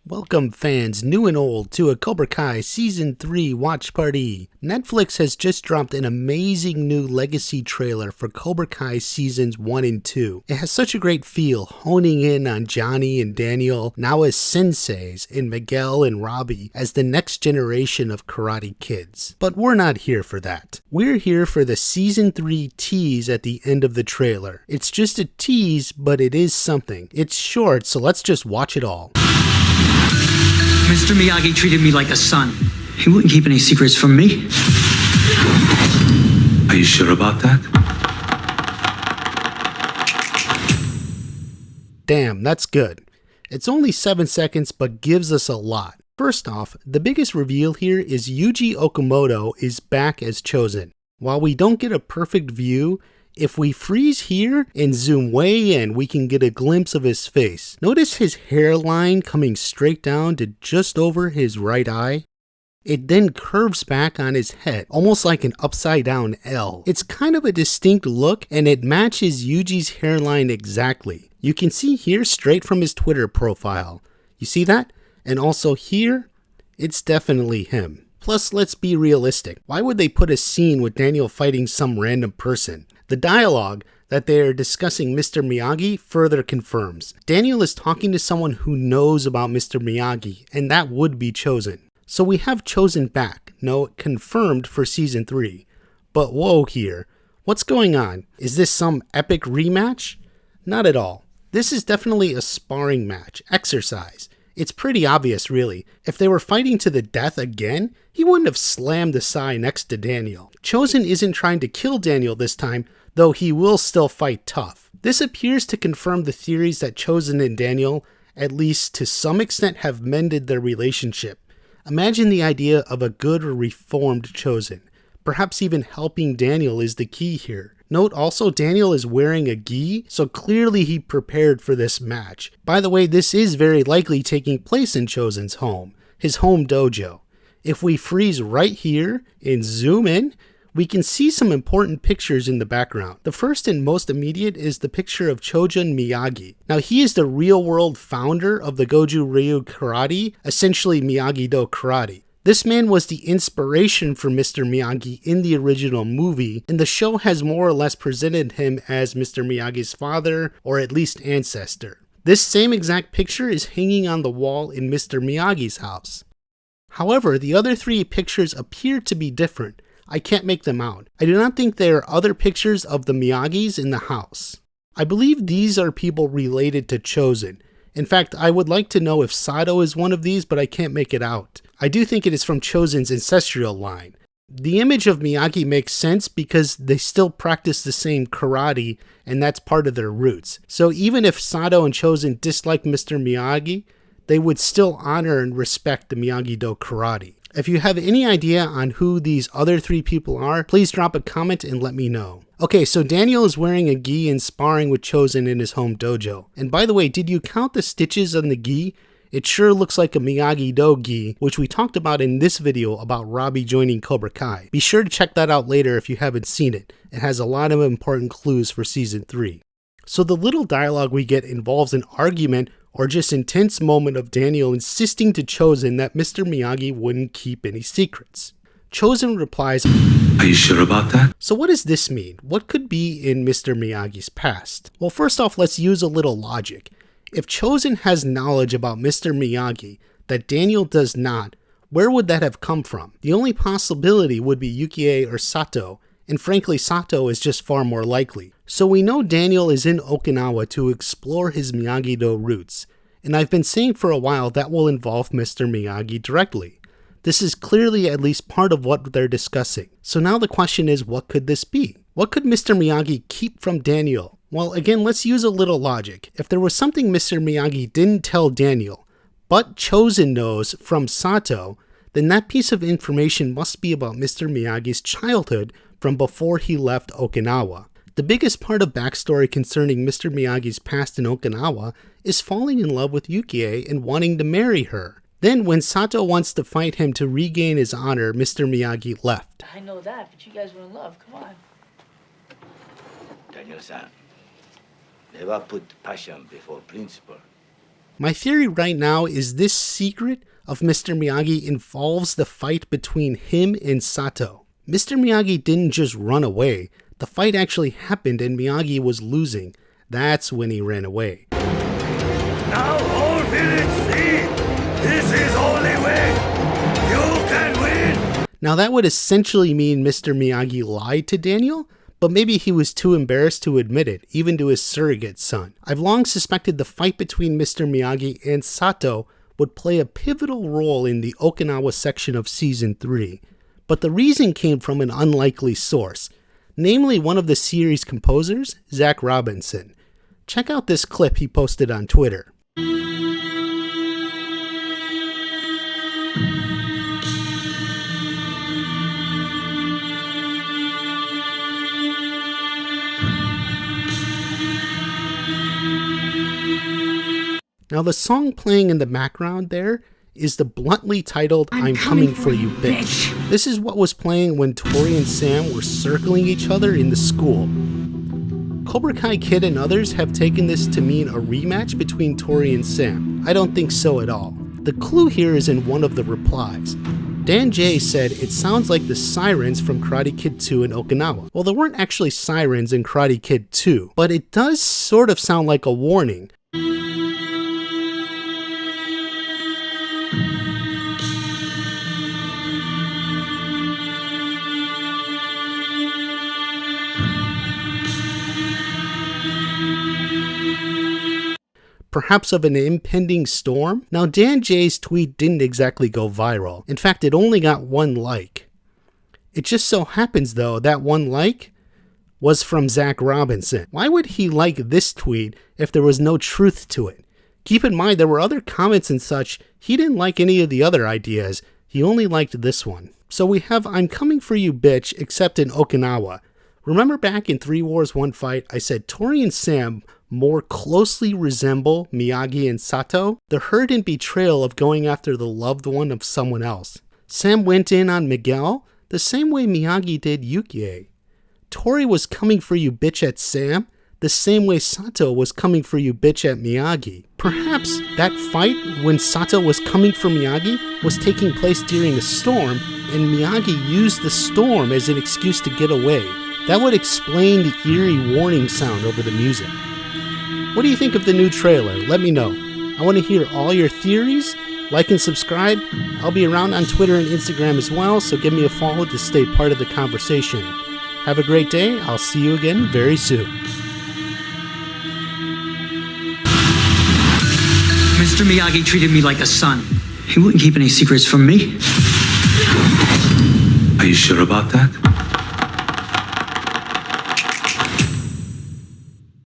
Welcome fans, new and old, to a Cobra Kai Season 3 watch party. Netflix has just dropped an amazing new legacy trailer for Cobra Kai Seasons 1 and 2. It has such a great feel, honing in on Johnny and Daniel now as senseis and Miguel and Robbie as the next generation of karate kids. But we're not here for that. We're here for the Season 3 tease at the end of the trailer. It's just a tease, but it is something. It's short, so let's just watch it all. Mr. Miyagi treated me like a son. He wouldn't keep any secrets from me. Are you sure about that? Damn, that's good. It's only 7 seconds, but gives us a lot. First off, the biggest reveal here is Yuji Okamoto is back as Chosen. While we don't get a perfect view, if we freeze here and zoom way in, we can get a glimpse of his face. Notice his hairline coming straight down to just over his right eye. It then curves back on his head, almost like an upside down L. It's kind of a distinct look and it matches Yuji's hairline exactly. You can see here straight from his Twitter profile. You see that? And also here, it's definitely him. Plus, let's be realistic. Why would they put a scene with Daniel fighting some random person? The dialogue that they are discussing Mr. Miyagi further confirms. Daniel is talking to someone who knows about Mr. Miyagi, and that would be Chosen. So we have Chosen back, no, confirmed for Season 3. But whoa here, what's going on? Is this some epic rematch? Not at all. This is definitely a sparring match, exercise. It's pretty obvious really. If they were fighting to the death again, he wouldn't have slammed the Sai next to Daniel. Chosen isn't trying to kill Daniel this time, though he will still fight tough. This appears to confirm the theories that Chosen and Daniel, at least to some extent, have mended their relationship. Imagine the idea of a good or reformed Chosen. Perhaps even helping Daniel is the key here. Note also Daniel is wearing a gi, so clearly he prepared for this match. By the way, this is very likely taking place in Chosen's home, his home dojo. If we freeze right here and zoom in, we can see some important pictures in the background. The first and most immediate is the picture of Chojen Miyagi. Now he is the real-world founder of the Goju Ryu Karate, essentially Miyagi-Do Karate. This man was the inspiration for Mr. Miyagi in the original movie, and the show has more or less presented him as Mr. Miyagi's father, or at least ancestor. This same exact picture is hanging on the wall in Mr. Miyagi's house. However, the other three pictures appear to be different. I can't make them out. I do not think there are other pictures of the Miyagis in the house. I believe these are people related to Chosen. In fact, I would like to know if Sato is one of these, but I can't make it out. I do think it is from Chosen's ancestral line. The image of Miyagi makes sense because they still practice the same karate, and that's part of their roots. So even if Sato and Chosen dislike Mr. Miyagi, they would still honor and respect the Miyagi-Do karate. If you have any idea on who these other three people are, please drop a comment and let me know. Okay, so Daniel is wearing a gi and sparring with Chosen in his home dojo. And by the way, did you count the stitches on the gi? It sure looks like a Miyagi-Do gi, which we talked about in this video about Robbie joining Cobra Kai. Be sure to check that out later if you haven't seen it. It has a lot of important clues for Season 3. So the little dialogue we get involves an argument or just intense moment of Daniel insisting to Chosen that Mr. Miyagi wouldn't keep any secrets. Chosen replies, Are you sure about that? So what does this mean? What could be in Mr. Miyagi's past? Well, first off, let's use a little logic. If Chosen has knowledge about Mr. Miyagi that Daniel does not, where would that have come from? The only possibility would be Yukie or Sato, and frankly Sato is just far more likely. So we know Daniel is in Okinawa to explore his Miyagi-Do roots, and I've been saying for a while that will involve Mr. Miyagi directly. This is clearly at least part of what they're discussing. So now the question is, what could this be? What could Mr. Miyagi keep from Daniel? Well, again, let's use a little logic. If there was something Mr. Miyagi didn't tell Daniel, but Chosen knows from Sato, then that piece of information must be about Mr. Miyagi's childhood from before he left Okinawa. The biggest part of backstory concerning Mr. Miyagi's past in Okinawa is falling in love with Yukie and wanting to marry her. Then when Sato wants to fight him to regain his honor, Mr. Miyagi left. I know that, but you guys were in love. Come on. Daniel-san, never put passion before principle. My theory right now is this secret of Mr. Miyagi involves the fight between him and Sato. Mr. Miyagi didn't just run away. The fight actually happened and Miyagi was losing. That's when he ran away. Now whole village see, this is only way you can win. Now that would essentially mean Mr. Miyagi lied to Daniel, but maybe he was too embarrassed to admit it, even to his surrogate son. I've long suspected the fight between Mr. Miyagi and Sato would play a pivotal role in the Okinawa section of Season 3, but the reason came from an unlikely source, namely one of the series' composers, Zach Robinson. Check out this clip he posted on Twitter. Now the song playing in the background there is the bluntly titled I'm Coming For You, Bitch. This is what was playing when Tori and Sam were circling each other in the school. Cobra Kai Kid and others have taken this to mean a rematch between Tori and Sam. I don't think so at all. The clue here is in one of the replies. Dan J said it sounds like the sirens from Karate Kid 2 in Okinawa. Well, there weren't actually sirens in Karate Kid 2, but it does sort of sound like a warning. Perhaps of an impending storm? Now Dan J's tweet didn't exactly go viral. In fact, it only got 1 like. It just so happens though that 1 like was from Zach Robinson. Why would he like this tweet if there was no truth to it? Keep in mind there were other comments and such. He didn't like any of the other ideas. He only liked this one. So we have I'm Coming For You, Bitch, except in Okinawa. Remember back in 3 Wars 1 Fight, I said Tori and Sam more closely resemble Miyagi and Sato? The hurt and betrayal of going after the loved one of someone else. Sam went in on Miguel the same way Miyagi did Yukie. Tori was coming for you, bitch, at Sam the same way Sato was coming for you, bitch, at Miyagi. Perhaps that fight when Sato was coming for Miyagi was taking place during a storm and Miyagi used the storm as an excuse to get away. That would explain the eerie warning sound over the music. What do you think of the new trailer? Let me know. I want to hear all your theories. Like and subscribe. I'll be around on Twitter and Instagram as well, so give me a follow to stay part of the conversation. Have a great day. I'll see you again very soon. Mr. Miyagi treated me like a son. He wouldn't keep any secrets from me. Are you sure about that?